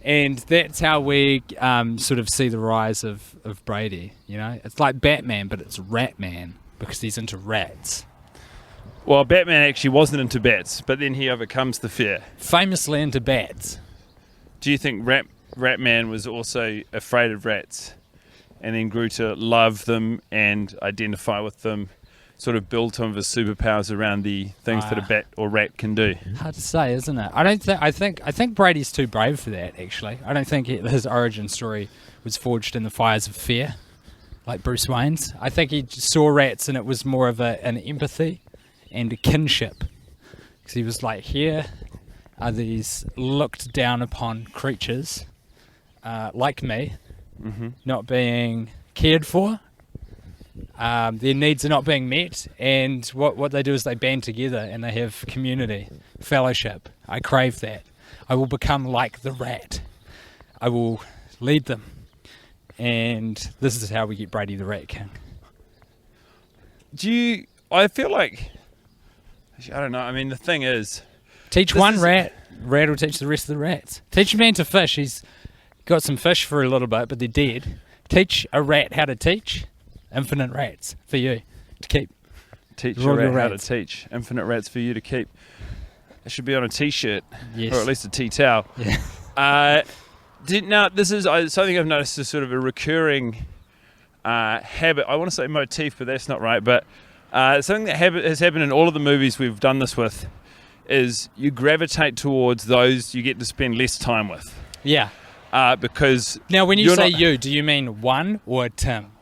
And that's how we sort of see the rise of Brady, you know? It's like Batman, but it's Ratman, because he's into rats. Well, Batman actually wasn't into bats, but then he overcomes the fear. Famously into bats. Do you think Ratman was also afraid of rats and then grew to love them and identify with them, sort of build some of his superpowers around the things that a bat or rat can do? Hard to say, isn't it? I think Brady's too brave for that, actually. I don't think his origin story was forged in the fires of fear, like Bruce Wayne's. I think he saw rats and it was more of an empathy and a kinship. Because he was like, here are these looked down upon creatures like me, not being cared for. Their needs are not being met, and what they do is they band together and they have community, fellowship. I crave that. I will become like the rat. I will lead them. And this is how we get Brady the Rat King. I feel like, I don't know, I mean, the thing is... Teach one rat will teach the rest of the rats. Teach a man to fish. He's got some fish for a little bit, but they're dead. Teach a rat how to teach. Infinite rats for you to keep. Teach a rat how to teach. Infinite rats for you to keep. It should be on a t-shirt, yes. or at least a tea towel. Yeah. Now, this is something I've noticed is sort of a recurring habit. I want to say motif, but that's not right. But something that has happened in all of the movies we've done this with is you gravitate towards those you get to spend less time with. Yeah. Because now, when you say you, do you mean one or Tim?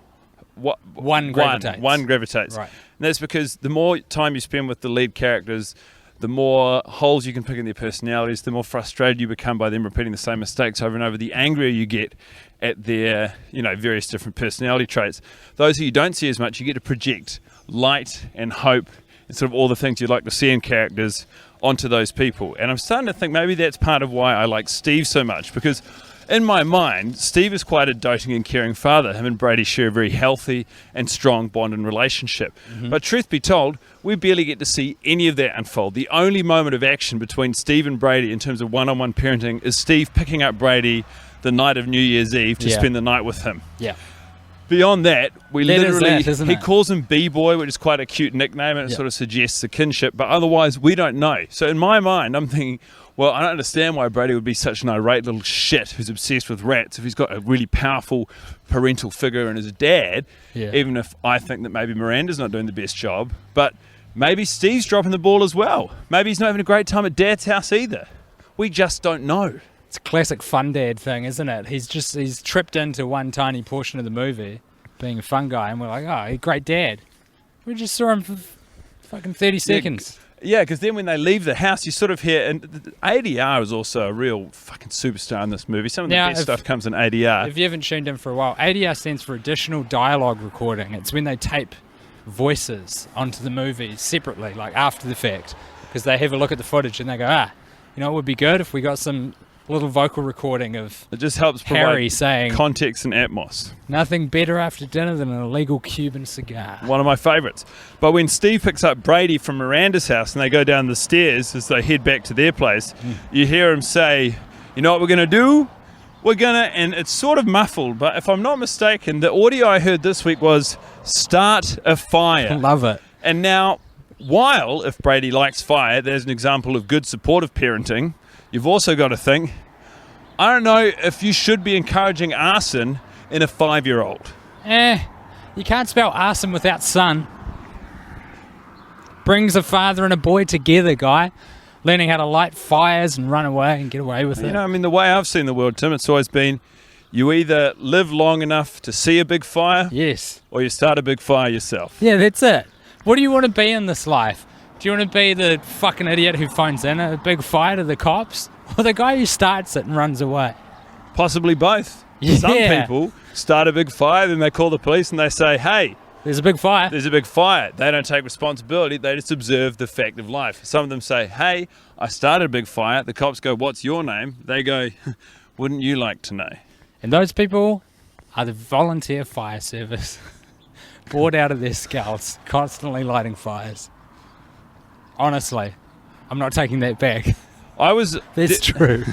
One gravitates. One gravitates. Right. And that's because the more time you spend with the lead characters, the more holes you can pick in their personalities, the more frustrated you become by them repeating the same mistakes over and over, the angrier you get at their, various different personality traits. Those who you don't see as much, you get to project light and hope and sort of all the things you'd like to see in characters onto those people. And I'm starting to think maybe that's part of why I like Steve so much, because in my mind, Steve is quite a doting and caring father. Him and Brady share a very healthy and strong bond and relationship. Mm-hmm. But truth be told, we barely get to see any of that unfold. The only moment of action between Steve and Brady in terms of one-on-one parenting is Steve picking up Brady the night of New Year's Eve to spend the night with him. Yeah. Beyond that, he it? calls him B-Boy, which is quite a cute nickname, and it sort of suggests a kinship, but otherwise we don't know. So in my mind, I'm thinking, well, I don't understand why Brady would be such an irate little shit who's obsessed with rats if he's got a really powerful parental figure in his dad, even if I think that maybe Miranda's not doing the best job. But maybe Steve's dropping the ball as well. Maybe he's not having a great time at Dad's house either. We just don't know. It's a classic fun dad thing, isn't it? He's tripped into one tiny portion of the movie, being a fun guy, and we're like, oh, great dad. We just saw him for fucking 30 seconds. Yeah, because then when they leave the house, you sort of hear, and ADR is also a real fucking superstar in this movie. Some of the best stuff comes in ADR. If you haven't tuned in for a while, ADR stands for additional dialogue recording. It's when they tape voices onto the movie separately, like after the fact, because they have a look at the footage and they go, it would be good if we got some little vocal recording of it just helps Harry provide saying context and atmos. Nothing better after dinner than an illegal Cuban cigar. One of my favourites. But when Steve picks up Brady from Miranda's house and they go down the stairs as they head back to their place, you hear him say, you know what we're going to do? And it's sort of muffled, but if I'm not mistaken, the audio I heard this week was start a fire. Love it. And now, while if Brady likes fire, there's an example of good supportive parenting, you've also got to think, I don't know if you should be encouraging arson in a 5-year-old. You can't spell arson without son. Brings a father and a boy together, guy. Learning how to light fires and run away and get away with it. The way I've seen the world, Tim, it's always been you either live long enough to see a big fire, yes, or you start a big fire yourself. Yeah, that's it. What do you want to be in this life? Do you want to be the fucking idiot who phones in a big fire to the cops? Or the guy who starts it and runs away? Possibly both. Yeah. Some people start a big fire, then they call the police and they say, hey, there's a big fire. There's a big fire. They don't take responsibility. They just observe the fact of life. Some of them say, hey, I started a big fire. The cops go, what's your name? They go, wouldn't you like to know? And those people are the volunteer fire service. bored out of their skulls, constantly lighting fires. Honestly, I'm not taking that back. That's true.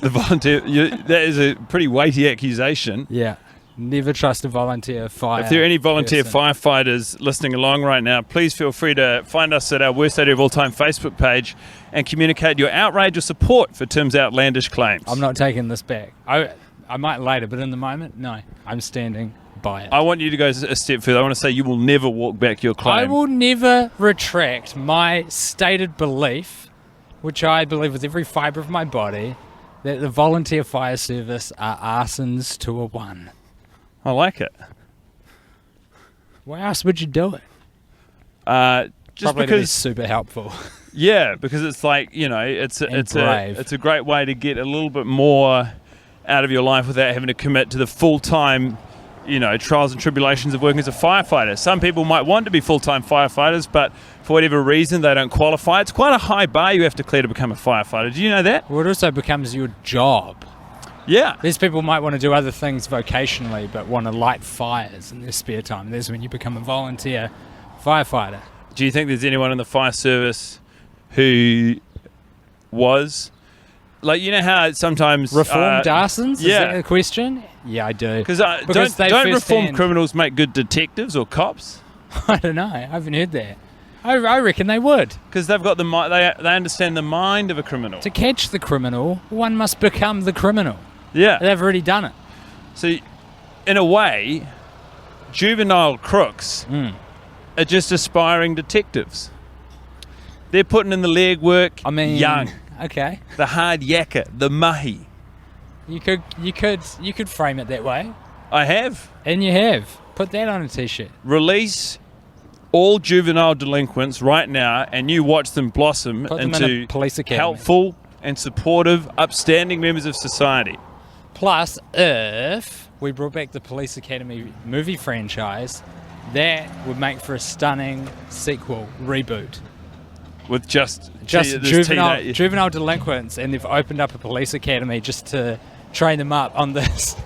The volunteer, that is a pretty weighty accusation. Yeah. Never trust a volunteer fire. If there are any volunteer person. firefighters listening along right now, please feel free to find us at our Worst Idea of All Time Facebook page and communicate your outrage or support for Tim's outlandish claims. I'm not taking this back. I might later, but in the moment, no. I'm standing by it. I want you to go a step further. I want to say you will never walk back your claim. I will never retract my stated belief, which I believe with every fibre of my body, that the volunteer fire service are arsons to a one. I like it. Why else would you do it? Just Probably to be because, super helpful. yeah, because it's like, it's a great way to get a little bit more out of your life without having to commit to the full-time, trials and tribulations of working as a firefighter. Some people might want to be full-time firefighters, but for whatever reason they don't qualify. It's quite a high bar you have to clear to become a firefighter. Do you know that? Well, it also becomes your job. Yeah. These people might want to do other things vocationally, but want to light fires in their spare time. That's when you become a volunteer firefighter. Do you think there's anyone in the fire service who was... Like, you know how sometimes... Reformed arsons? Is yeah. that the question? Yeah, I do. Because they don't reformed firsthand- criminals make good detectives or cops? I don't know. I haven't heard that. I reckon they would. Because they've got they understand the mind of a criminal. To catch the criminal, one must become the criminal. Yeah. They've already done it. So, in a way, juvenile crooks are just aspiring detectives. They're putting in the legwork young. Okay. The hard yakka, the mahi. You could frame it that way. I have. And you have. Put that on a t-shirt. Release all juvenile delinquents right now and you watch them blossom Put them in into a police academy. helpful and supportive, upstanding members of society. Plus, if we brought back the Police Academy movie franchise, that would make for a stunning sequel, reboot. With just juvenile delinquents, and they've opened up a police academy just to train them up on this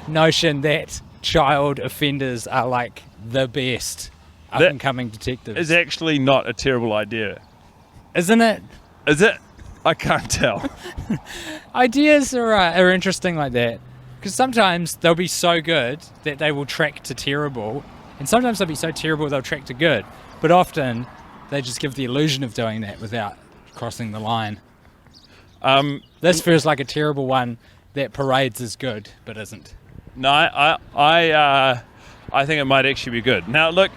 notion that child offenders are like the best up-and-coming detectives. Is actually not a terrible idea. Isn't it? Is it? I can't tell. Ideas are interesting like that, because sometimes they'll be so good that they will track to terrible, and sometimes they'll be so terrible they'll track to good, but often they just give the illusion of doing that without crossing the line. This feels like a terrible one that parades as good but isn't. No, I think it might actually be good. Now look,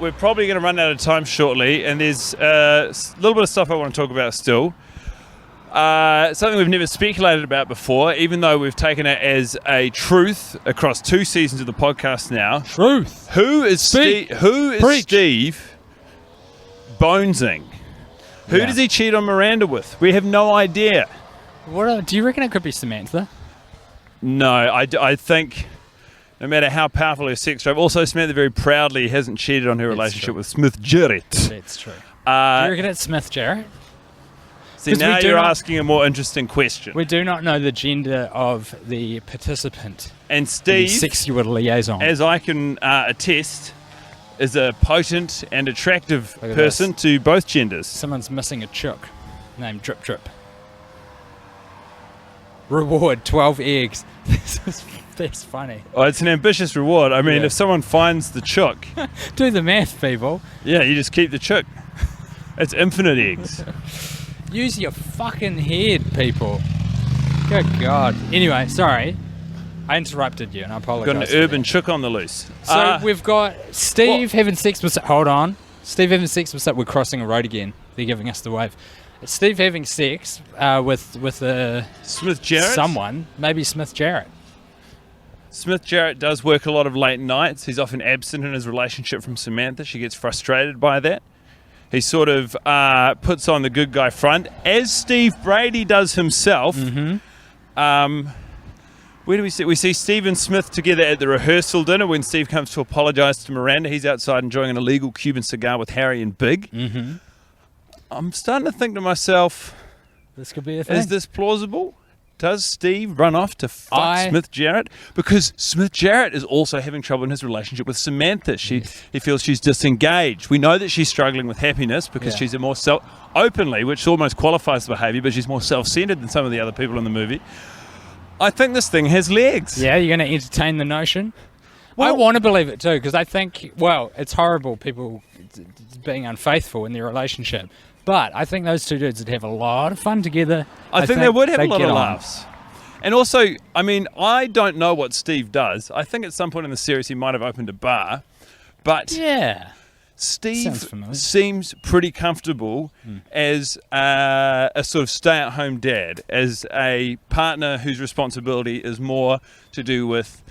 we're probably going to run out of time shortly, and there's a little bit of stuff I want to talk about still. Something we've never speculated about before, even though we've taken it as a truth across 2 seasons of the podcast now. Truth. Who is Steve bonesing? Who does he cheat on Miranda with? We have no idea. Do you reckon it could be Samantha? No, I think no matter how powerful her sex drive, also Samantha very proudly hasn't cheated on her relationship with Smith Jarrett. That's true. Do you reckon it's Smith Jarrett? See, now you're asking a more interesting question. We do not know the gender of the participant. And Steve, sexual liaison, as I can attest, is a potent and attractive person to both genders. Someone's missing a chook named Drip Drip. Reward 12 eggs. That's funny. Oh, it's an ambitious reward. I mean, if someone finds the chook, do the math, people. Yeah, you just keep the chook. It's infinite eggs. Use your fucking head, people. Good God. Anyway, sorry. I interrupted you, and I apologise. Got an urban chook on the loose. So we've got Steve having sex with... Hold on. Steve having sex with... We're crossing a road again. They're giving us the wave. It's Steve having sex with Smith Jarrett? Someone. Maybe Smith Jarrett. Smith Jarrett does work a lot of late nights. He's often absent in his relationship from Samantha. She gets frustrated by that. He sort of puts on the good guy front, as Steve Brady does himself. Mm-hmm. Where do we see? We see Steve and Smith together at the rehearsal dinner when Steve comes to apologise to Miranda. He's outside enjoying an illegal Cuban cigar with Harry and Big. Mm-hmm. I'm starting to think to myself, this could be a thing. Is this plausible? Does Steve run off to fuck Smith Jarrett? Because Smith Jarrett is also having trouble in his relationship with Samantha. He feels she's disengaged. We know that she's struggling with happiness because she's a more openly, which almost qualifies the behaviour, but she's more self-centered than some of the other people in the movie. I think this thing has legs. Yeah, you're going to entertain the notion? Well, I want to believe it too, because I think, it's horrible people being unfaithful in their relationship. But I think those two dudes would have a lot of fun together. I think they would have a lot of laughs. And also, I mean, I don't know what Steve does. I think at some point in the series he might have opened a bar. But Steve seems pretty comfortable as a sort of stay-at-home dad, as a partner whose responsibility is more to do with,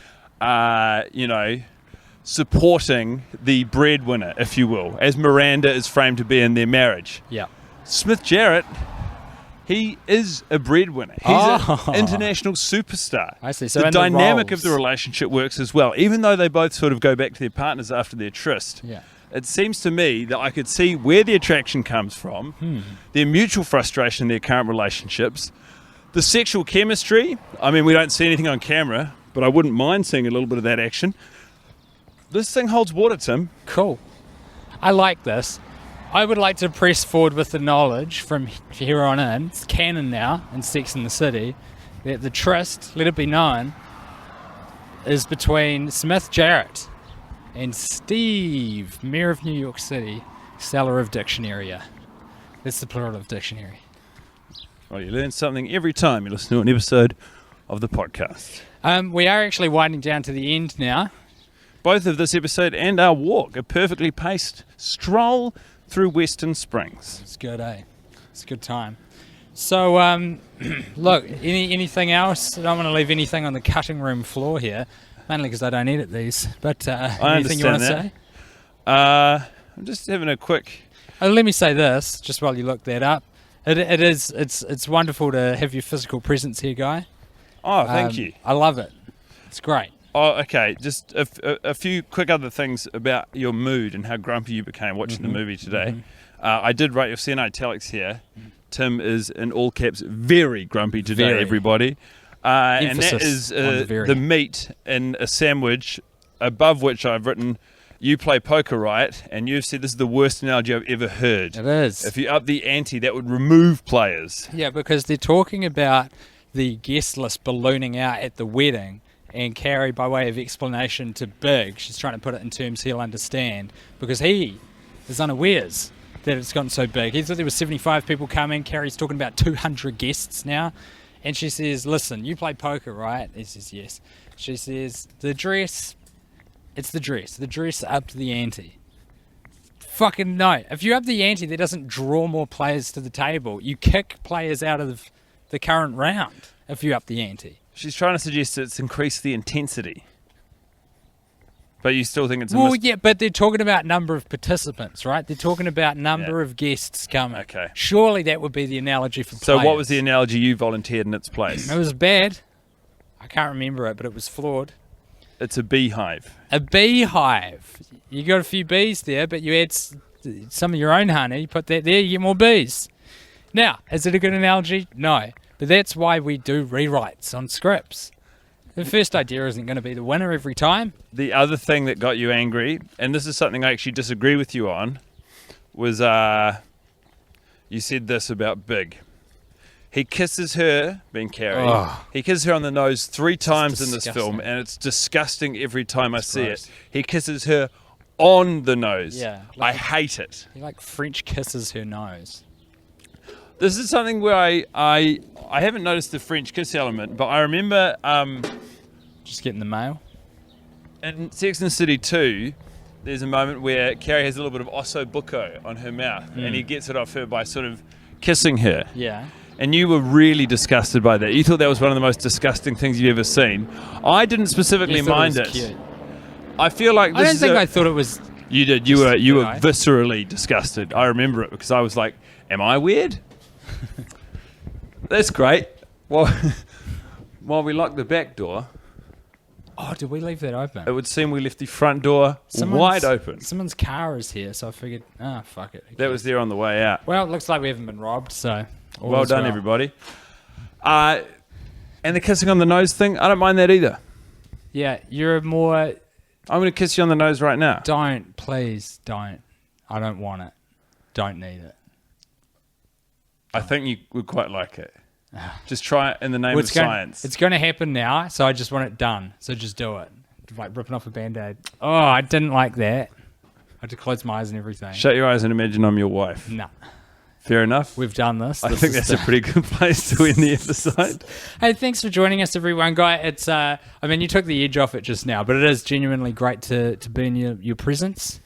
supporting the breadwinner, if you will, as Miranda is framed to be in their marriage. Yeah. Smith Jarrett, he is a breadwinner. He's an international superstar. I see. So the dynamic of the relationship works as well. Even though they both sort of go back to their partners after their tryst, it seems to me that I could see where the attraction comes from, their mutual frustration in their current relationships, the sexual chemistry. I mean, we don't see anything on camera, but I wouldn't mind seeing a little bit of that action. This thing holds water, Tim. Cool. I like this. I would like to press forward with the knowledge from here on in. It's canon now in Sex and the City that the tryst, let it be known, is between Smith Jarrett and Steve, Mayor of New York City, seller of dictionary. That's the plural of dictionary. Well, you learn something every time you listen to an episode of the podcast. We are actually winding down to the end now. Both of this episode and our walk, a perfectly paced stroll through Western Springs. It's good, eh? It's a good time. So, look, anything else? I don't want to leave anything on the cutting room floor here, mainly because I don't edit these. But anything you want to say? I'm just having a quick... let me say this, just while you look that up. It's wonderful to have your physical presence here, Guy. Oh, thank you. I love it. It's great. Oh, okay. Just a few quick other things about your mood and how grumpy you became watching the movie today. I did write, you'll see in italics here, Tim is in all caps very grumpy today, everybody. And that is the meat in a sandwich above which I've written, you play poker, right? And you've said this is the worst analogy I've ever heard. It is. If you up the ante, that would remove players. Yeah, because they're talking about the guest list ballooning out at the wedding. And Carrie, by way of explanation to Big, she's trying to put it in terms he'll understand, because he is unawares that it's gotten so big. He thought there were 75 people coming. Carrie's talking about 200 guests now. And she says, listen, you play poker, right? He says, yes. She says, the dress, it's the dress. The dress upped the ante. Fucking no. If you up the ante, that doesn't draw more players to the table. You kick players out of the current round if you up the ante. She's trying to suggest that it's increased the intensity. But you still think it's yeah, but they're talking about number of participants, right? They're talking about number of guests coming. Okay. Surely that would be the analogy for players. So what was the analogy you volunteered in its place? It was bad. I can't remember it, but it was flawed. It's a beehive. A beehive. You got a few bees there, but you add some of your own honey, you put that there, you get more bees. Now, is it a good analogy? No. But that's why we do rewrites on scripts. The first idea isn't going to be the winner every time. The other thing that got you angry, and this is something I actually disagree with you on, was you said this about Big. He kisses her, being Carrie, he kisses her on the nose 3 times in this film, and it's disgusting every time I see it. He kisses her on the nose. Yeah. I hate it. He French kisses her nose. This is something where I haven't noticed the French kiss element, but I remember... just getting the mail? In Sex and the City 2, there's a moment where Carrie has a little bit of osso bucco on her mouth, and he gets it off her by sort of kissing her. Yeah. And you were really disgusted by that. You thought that was one of the most disgusting things you've ever seen. I didn't specifically mind it. Cute. I feel like this I thought it was... You did. You were viscerally disgusted. I remember it because I was like, am I weird? That's great. Well, while we locked the back door... Oh, did we leave that open? It would seem we left the front door wide open. Someone's car is here, so I figured, fuck it. That was there on the way out. Well, it looks like we haven't been robbed, so... Well done, everybody. And the kissing on the nose thing, I don't mind that either. Yeah, you're more... I'm going to kiss you on the nose right now. Don't, please, don't. I don't want it. Don't need it. I think you would quite like it. Just try it in the name of science. It's going to happen now, so I just want it done. So just do it. Like ripping off a Band-Aid. Oh, I didn't like that. I had to close my eyes and everything. Shut your eyes and imagine I'm your wife. No. Fair enough. We've done this. I think that's a pretty good place to end the episode. Hey, thanks for joining us, everyone. Guy, it's I mean, you took the edge off it just now, but it is genuinely great to be in your presence.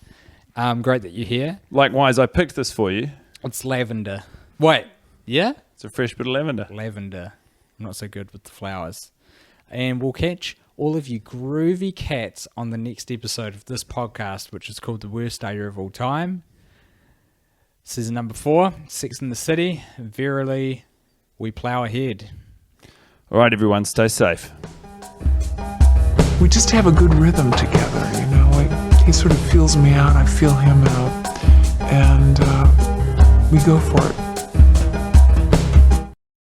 Great that you're here. Likewise, I picked this for you. It's lavender. Wait, yeah? It's a fresh bit of lavender. Lavender. I'm not so good with the flowers. And we'll catch all of you groovy cats on the next episode of this podcast, which is called The Worst Idea of All Time. Season number 4, Sex in the City. Verily, we plow ahead. All right, everyone, stay safe. We just have a good rhythm together, you know. Like, he sort of feels me out, I feel him out, and we go for it.